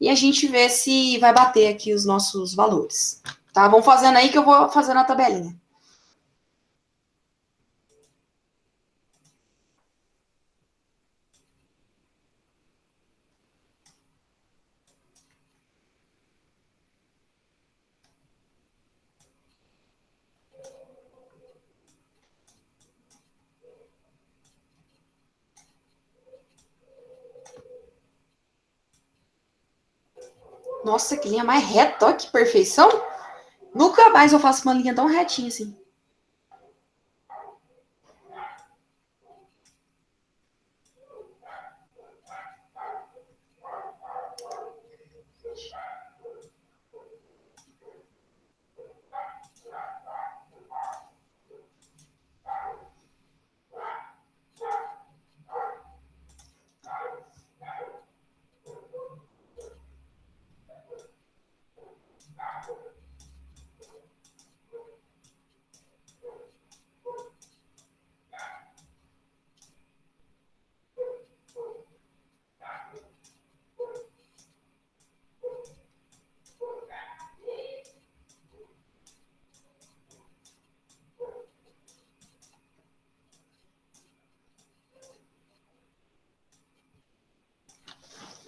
E a gente vê se vai bater aqui os nossos valores. Tá? Vão fazendo aí que eu vou fazendo a tabelinha. Nossa, que linha mais reta, ó, que perfeição. Nunca mais eu faço uma linha tão retinha assim.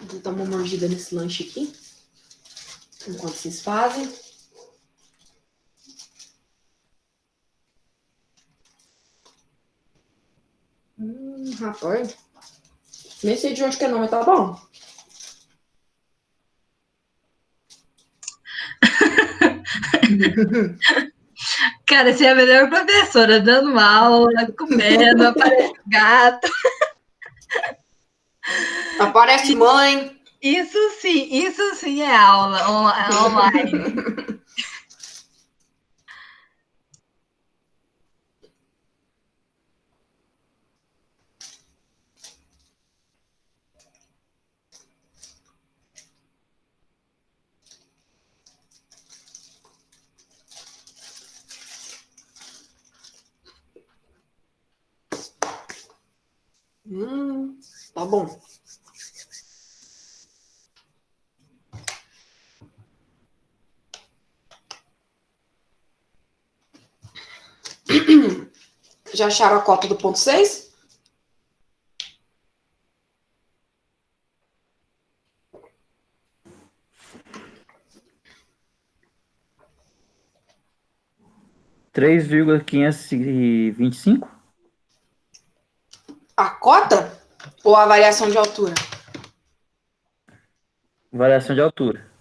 Vou dar uma mordida nesse lanche aqui. Enquanto vocês fazem. Rapaz. Nem sei de onde que é não, mas tá bom. Cara, você é a melhor professora, dando aula, comendo, aparece gato. Aparece mãe. Isso sim é aula online. Tá bom. Já acharam a cota do ponto 6? $3,525. A cota ou a variação de altura? Variação de altura.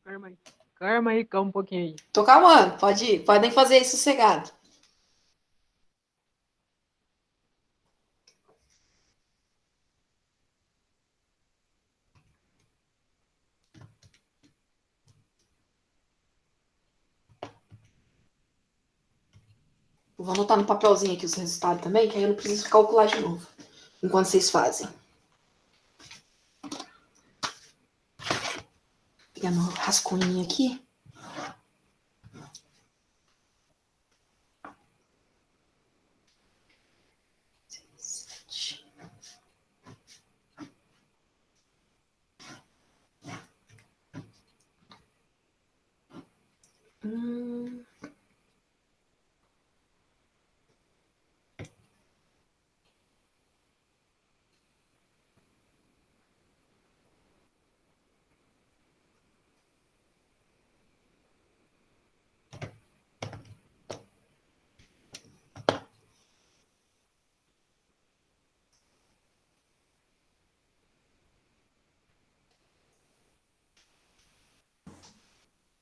Calma aí, calma um pouquinho aí. Tô calmando, pode ir. Podem fazer isso sossegado. Vou anotar no papelzinho aqui os resultados também, que aí eu não preciso calcular de novo. Enquanto vocês fazem. Pegando o rascunho aqui.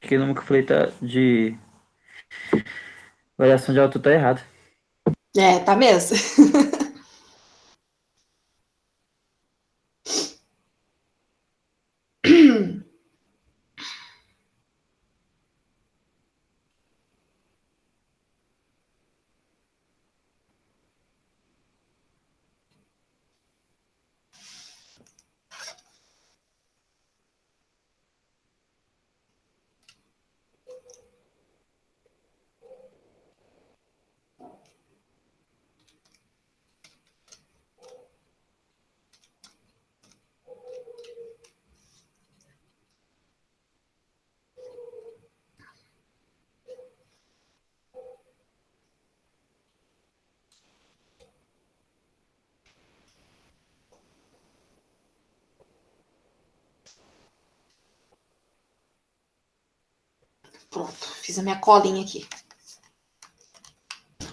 Aquele número que eu falei tá de variação de altura tá errado. É, tá mesmo. Pronto, fiz a minha colinha aqui.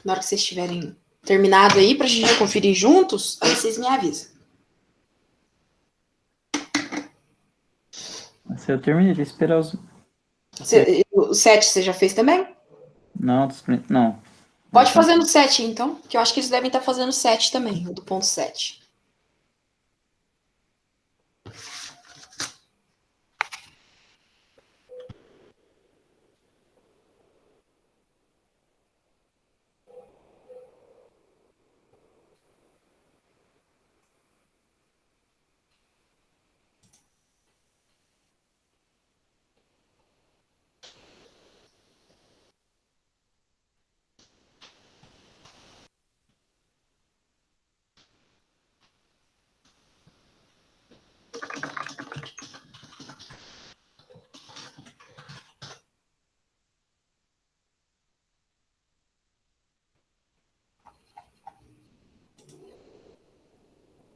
Na hora que vocês tiverem terminado aí, pra gente conferir juntos, aí vocês me avisam. Se eu terminei de esperar os. O 7 você já fez também? Não, não. Pode fazer no 7, então, que eu acho que eles devem estar fazendo 7 também, o do ponto 7.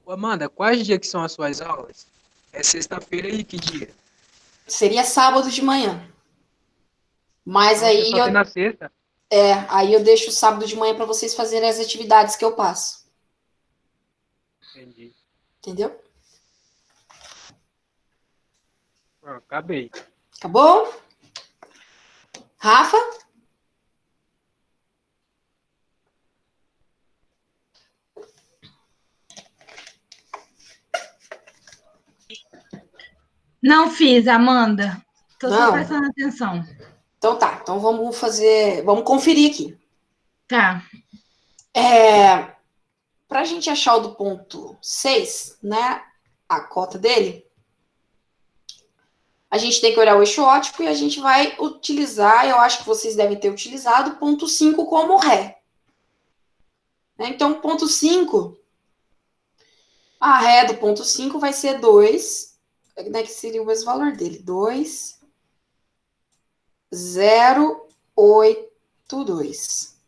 Ô, Amanda, quais dias que são as suas aulas? É sexta-feira e que dia? Seria sábado de manhã. Mas Então, você só tem na sexta? aí eu deixo o sábado de manhã para vocês fazerem as atividades que eu passo. Entendi. Entendeu? Pô, acabei. Acabou? Rafa? Não fiz, Amanda. Tô só Não. prestando atenção. Então tá. Então vamos conferir aqui. Tá. Para a gente achar o do ponto 6, né? A cota dele, a gente tem que olhar o eixo óptico e a gente vai utilizar, eu acho que vocês devem ter utilizado o ponto 5 como ré. Então, ponto 5, a ré do ponto 5 vai ser 2, né, que seria o mesmo valor dele, 2, 0, 8, 2.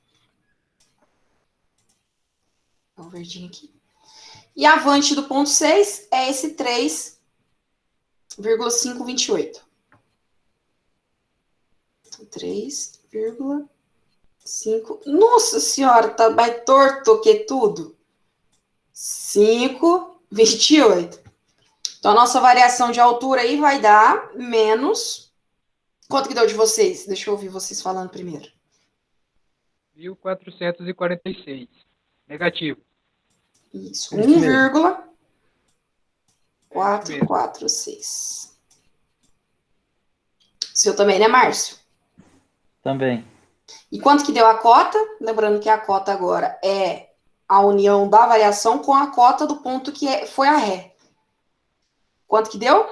Vou verdinho aqui. E a avante do ponto 6 é esse 3,528. 3,5. Nossa senhora, tá mais torto que tudo. 5,28. Então, a nossa variação de altura aí vai dar menos. Quanto que deu de vocês? Deixa eu ouvir vocês falando primeiro. 1.446. Negativo. Isso. Isso mesmo. 1,446. Seu também, né, Márcio? Também. E quanto que deu a cota? Lembrando que a cota agora é a união da variação com a cota do ponto que foi a ré. Quanto que deu?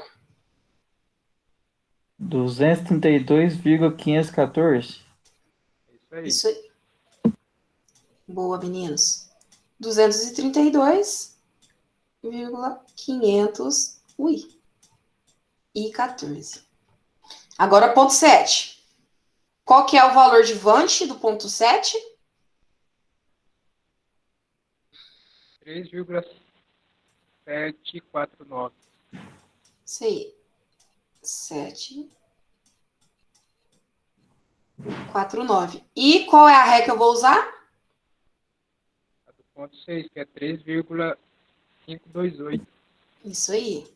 232,514. É isso aí. Isso aí. Boa, meninos. 232,500 e 14. Agora, ponto 7. Qual que é o valor de Vante do ponto 7? 3,749. Isso aí. 749. E qual é a ré que eu vou usar? A do ponto 6, que é 3,528. Isso aí.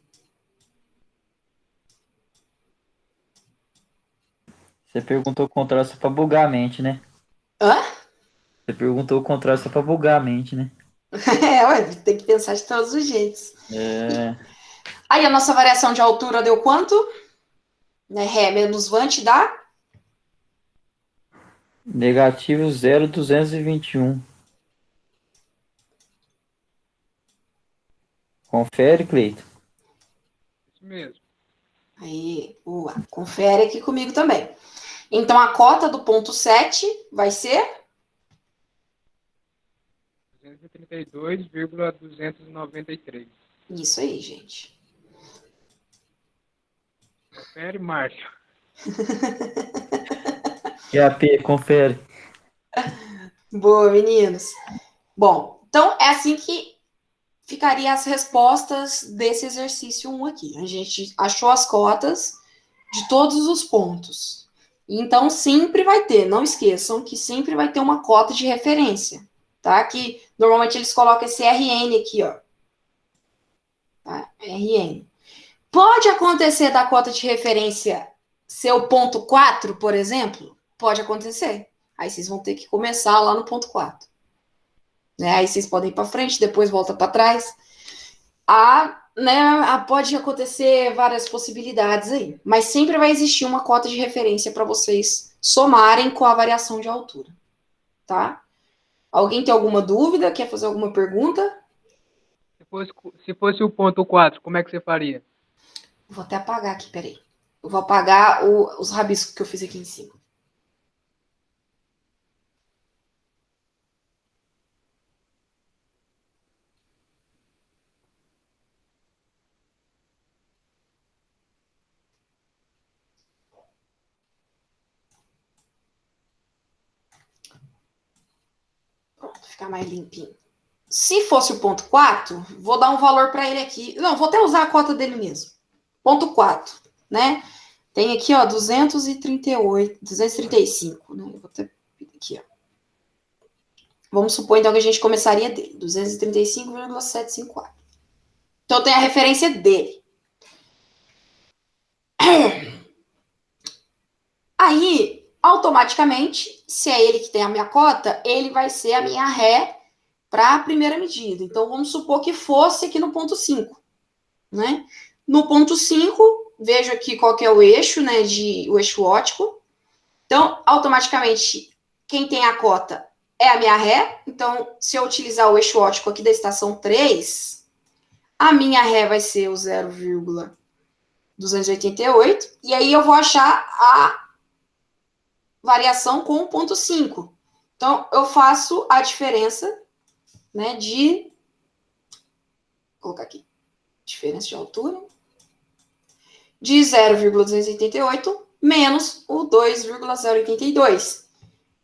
Você perguntou o contraste para bugar a mente, né? Hã? Você perguntou o contrário só pra bugar a mente, né? Ué, tem que pensar de todos os jeitos. É, Aí a nossa variação de altura deu quanto? Né, Ré menos Vant dá? negativo 0,221. Confere, Cleiton. Isso mesmo. Aí, confere aqui comigo também. Então, a cota do ponto 7 vai ser 232,293. isso aí, gente. Confere, Márcio. QAP, confere. Boa, meninos. Bom, então é assim que ficaria as respostas desse exercício 1 aqui. A gente achou as cotas de todos os pontos. Então, sempre vai ter, não esqueçam que sempre vai ter uma cota de referência, tá? Que normalmente eles colocam esse RN aqui, ó. Tá? RN. Pode acontecer da cota de referência ser o ponto 4, por exemplo? Pode acontecer. Aí vocês vão ter que começar lá no ponto 4. Né? Aí vocês podem ir para frente, depois volta para trás. Pode acontecer várias possibilidades aí, mas sempre vai existir uma cota de referência para vocês somarem com a variação de altura, tá? Alguém tem alguma dúvida? Quer fazer alguma pergunta? Se fosse o ponto 4, como é que você faria? Vou até apagar aqui, peraí. Eu vou apagar os rabiscos que eu fiz aqui em cima. Pronto, ficar mais limpinho. Se fosse o ponto 4, vou dar um valor para ele aqui. Não, vou até usar a cota dele mesmo. Ponto 4, né? Tem aqui, ó, 238, 235, né? Eu vou até aqui, ó. Vamos supor, então, que a gente começaria dele, 235,754. Então, tem a referência dele. Aí, automaticamente, se é ele que tem a minha cota, ele vai ser a minha ré para a primeira medida. Então, vamos supor que fosse aqui no ponto 5, né? No ponto 5, vejo aqui qual que é o eixo, né, o eixo óptico. Então, automaticamente, quem tem a cota é a minha ré. Então, se eu utilizar o eixo óptico aqui da estação 3, a minha ré vai ser o 0,288. E aí eu vou achar a variação com o ponto 5. Então, eu faço a diferença, né, vou colocar aqui, diferença de altura, de 0,288 menos o 2,082.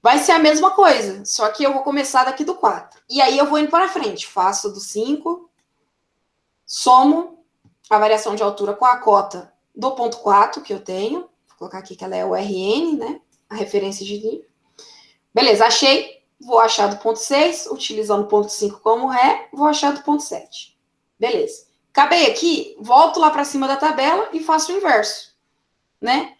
Vai ser a mesma coisa, só que eu vou começar daqui do 4. E aí eu vou indo para frente, faço do 5, somo a variação de altura com a cota do ponto 4 que eu tenho. Vou colocar aqui que ela é o RN, né? A referência de nível. Beleza, achei. Vou achar do ponto 6, utilizando o ponto 5 como ré, vou achar do ponto 7. Beleza. Acabei aqui, volto lá para cima da tabela e faço o inverso, né?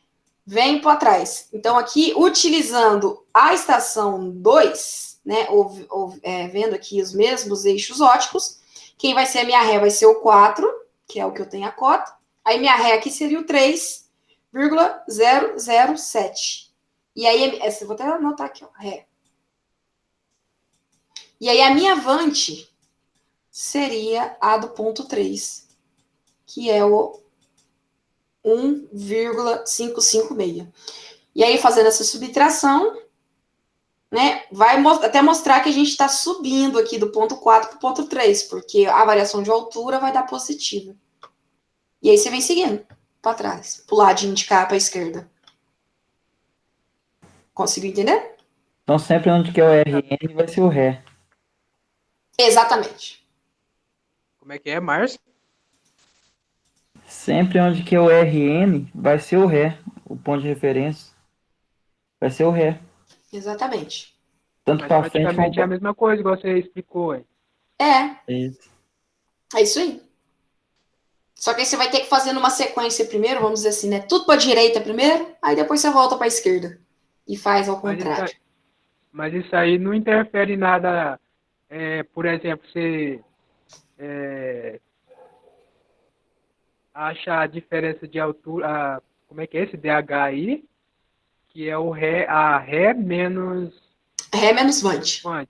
Venho para trás. Então, aqui, utilizando a estação 2, né, vendo aqui os mesmos eixos ópticos, quem vai ser a minha ré vai ser o 4, que é o que eu tenho a cota. Aí, minha ré aqui seria o 3,007. E aí, vou até anotar aqui, ó, ré. E aí, a minha vante seria a do ponto 3, que é o 1,556. E aí, fazendo essa subtração, né, vai até mostrar que a gente está subindo aqui do ponto 4 para o ponto 3, porque a variação de altura vai dar positiva. E aí você vem seguindo para trás, para o ladinho de cá, para a esquerda. Conseguiu entender? Então sempre onde que é o RN vai ser o ré. Exatamente. Como é que é, Márcio? Sempre onde que é o RN vai ser o ré. O ponto de referência vai ser o ré. Exatamente. Tanto Mas para frente praticamente é a como mesma coisa, igual você explicou, hein? É isso. isso aí. Só que aí você vai ter que fazer numa sequência primeiro, vamos dizer assim, né? Tudo para a direita primeiro, aí depois você volta para a esquerda. E faz ao Mas contrário. Mas isso aí não interfere em nada, por exemplo, você acha a diferença de altura, como é que é esse DH aí, que é a Ré menos Ré menos Vant. Vant.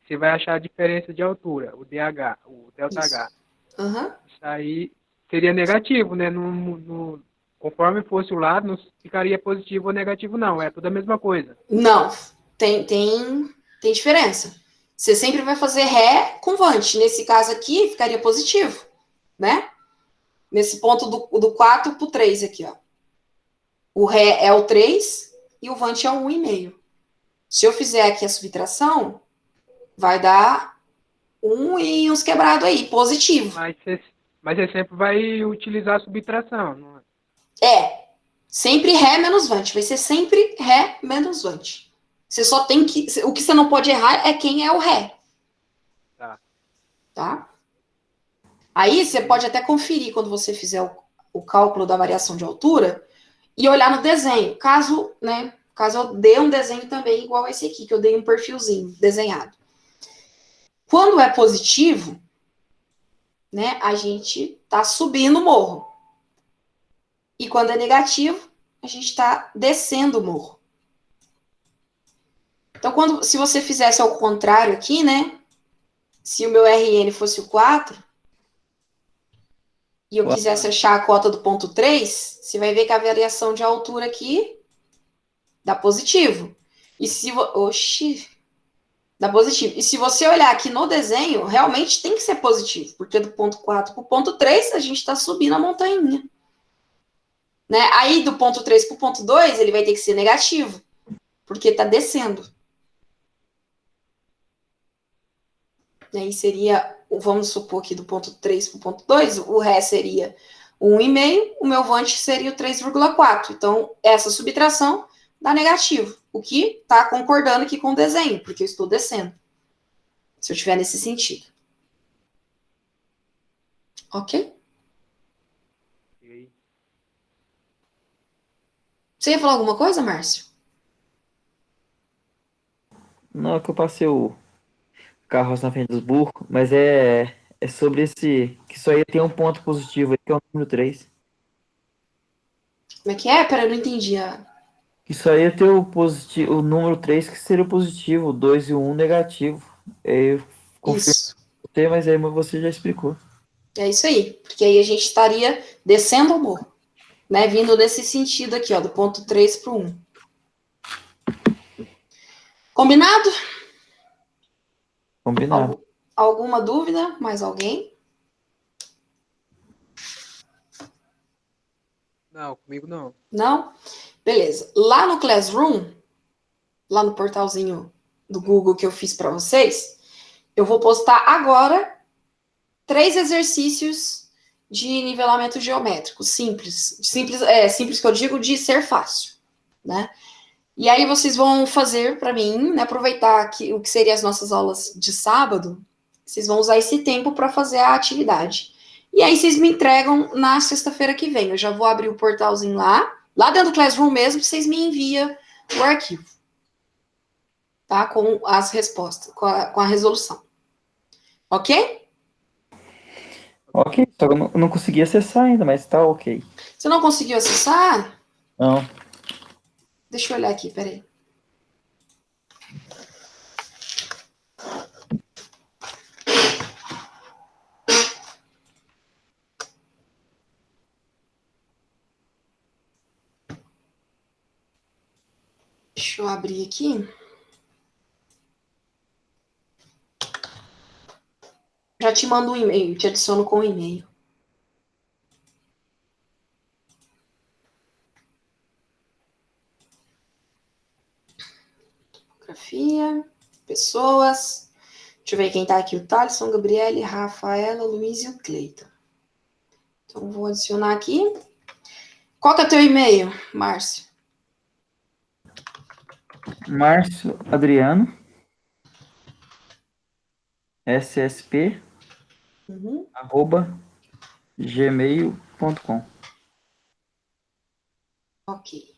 Você vai achar a diferença de altura, o DH, o ΔH. Isso. Aham. Isso aí seria negativo, né? Conforme fosse o lado, não ficaria positivo ou negativo, não. É tudo a mesma coisa. Não, tem diferença. Você sempre vai fazer Ré com Vant. Nesse caso aqui, ficaria positivo, né? Nesse ponto do 4 para o 3 aqui, ó. O Ré é o 3 e o Vant é o 1,5. Se eu fizer aqui a subtração, vai dar 1 e uns quebrados aí, positivo. Mas você sempre vai utilizar a subtração, não é? Sempre Ré menos Vant. Vai ser sempre Ré menos Vant. Você só tem que... O que você não pode errar é quem é o Ré. Tá? Aí você pode até conferir quando você fizer o cálculo da variação de altura e olhar no desenho. Caso eu dê um desenho também igual esse aqui, que eu dei um perfilzinho desenhado. Quando é positivo, né, a gente tá subindo o morro. E quando é negativo, a gente está descendo o morro. Então, se você fizesse ao contrário aqui, né? Se o meu RN fosse o 4, e eu quisesse achar a cota do ponto 3, você vai ver que a variação de altura aqui dá positivo. Dá positivo. E se você olhar aqui no desenho, realmente tem que ser positivo, porque do ponto 4 para o ponto 3, a gente está subindo a montanha. Né? Aí, do ponto 3 para o ponto 2, ele vai ter que ser negativo, porque está descendo. Aí seria, vamos supor que do ponto 3 para o ponto 2, o Ré seria 1,5, o meu Vant seria o 3,4. Então, essa subtração dá negativo, o que está concordando aqui com o desenho, porque eu estou descendo. Se eu estiver nesse sentido. Ok? Você ia falar alguma coisa, Márcio? Não, é que eu passei o carro na frente dos burros, mas é sobre esse. Que isso aí tem um ponto positivo, que é o número 3. Como é que é? Pera, eu não entendi. Isso aí é ter o número 3 que seria o positivo, o 2 e o 1 negativo. Eu confirmo Isso. você, mas aí você já explicou. É isso aí. Porque aí a gente estaria descendo o morro. Né? Vindo nesse sentido aqui, ó, do ponto 3 para o 1. Combinado? Combinado. Alguma dúvida? Mais alguém? Não, comigo não. Não? Beleza. Lá no Classroom, lá no portalzinho do Google que eu fiz para vocês, eu vou postar agora 3 exercícios de nivelamento geométrico, simples. Simples que eu digo de ser fácil, né? E aí vocês vão fazer para mim, né, aproveitar o que seriam as nossas aulas de sábado, vocês vão usar esse tempo para fazer a atividade. E aí vocês me entregam na sexta-feira que vem. Eu já vou abrir o portalzinho lá dentro do Classroom mesmo, vocês me enviam o arquivo. Tá? Com as respostas, com a resolução. Ok? Ok, só que eu não consegui acessar ainda, mas tá ok. Você não conseguiu acessar? Não. Deixa eu olhar aqui, peraí. Deixa eu abrir aqui. Já te mando um e-mail, te adiciono com um e-mail. Topografia, pessoas. Deixa eu ver quem tá aqui. O Thaleson, Gabriele, Rafaela, Luiz e o Cleiton. Então, vou adicionar aqui. Qual que é o teu e-mail, Márcio? Márcio Adriano, ssp, @gmail.com. Ok.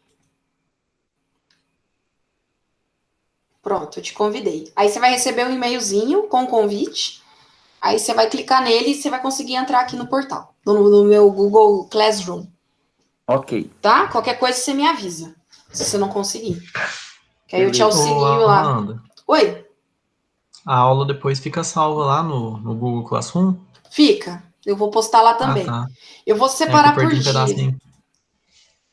Pronto, eu te convidei. Aí você vai receber um e-mailzinho com o convite. Aí você vai clicar nele e você vai conseguir entrar aqui no portal, no meu Google Classroom. Ok. Tá? Qualquer coisa você me avisa, se você não conseguir. Que aí eu te Beleza. auxilio Ô, lá. Amanda, Oi, a aula depois fica salva lá no Google Classroom? fica. Eu vou postar lá Ah, também. tá. Eu vou É que eu separar por perdi um dia. pedacinho.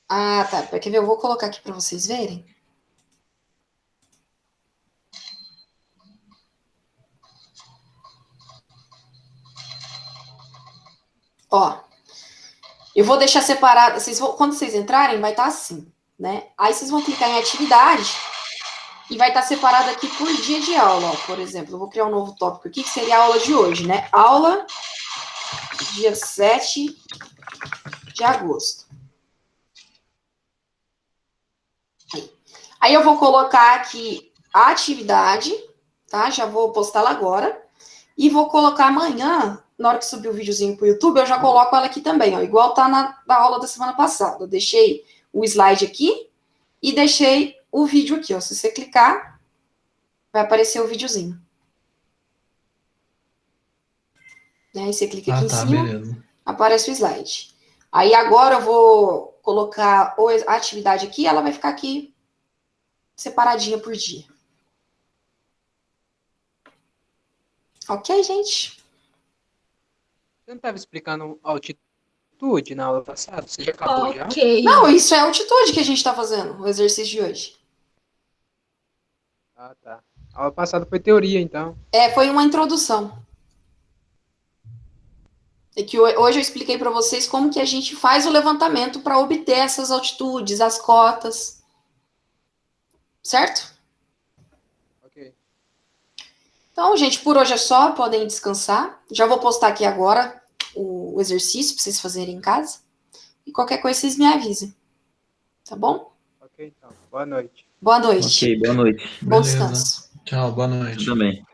Ah, tá. Quer ver? Eu vou colocar aqui para vocês verem. Ó, eu vou deixar separado. Quando vocês entrarem, vai estar assim, né? Aí vocês vão clicar em atividade e vai estar separado aqui por dia de aula. Ó, por exemplo, eu vou criar um novo tópico aqui, que seria a aula de hoje, né? Aula dia 7 de agosto. Aí eu vou colocar aqui a atividade, tá? Já vou postá-la agora. E vou colocar amanhã, na hora que subir o videozinho pro YouTube, eu já coloco ela aqui também, ó. Igual tá na aula da semana passada. Eu deixei o slide aqui e deixei o vídeo aqui, ó. Se você clicar, vai aparecer o videozinho. Aí você clica aqui Ah, em tá, cima, beleza. aparece o slide. Aí agora eu vou colocar a atividade aqui, ela vai ficar aqui separadinha por dia. Ok, gente? Você não estava explicando altitude na aula passada? Você já acabou já? Ok. Não, isso é a altitude que a gente tá fazendo, o exercício de hoje. Ah, tá. A aula passada foi teoria, então. Foi uma introdução. É que hoje eu expliquei para vocês como que a gente faz o levantamento para obter essas altitudes, as cotas. Certo? Ok. Então, gente, por hoje é só, podem descansar. Já vou postar aqui agora o exercício para vocês fazerem em casa. E qualquer coisa vocês me avisem. Tá bom? Ok, então. Boa noite. Boa noite. Ok, boa noite. Bom Beleza. descanso. Tchau, boa Você noite. também.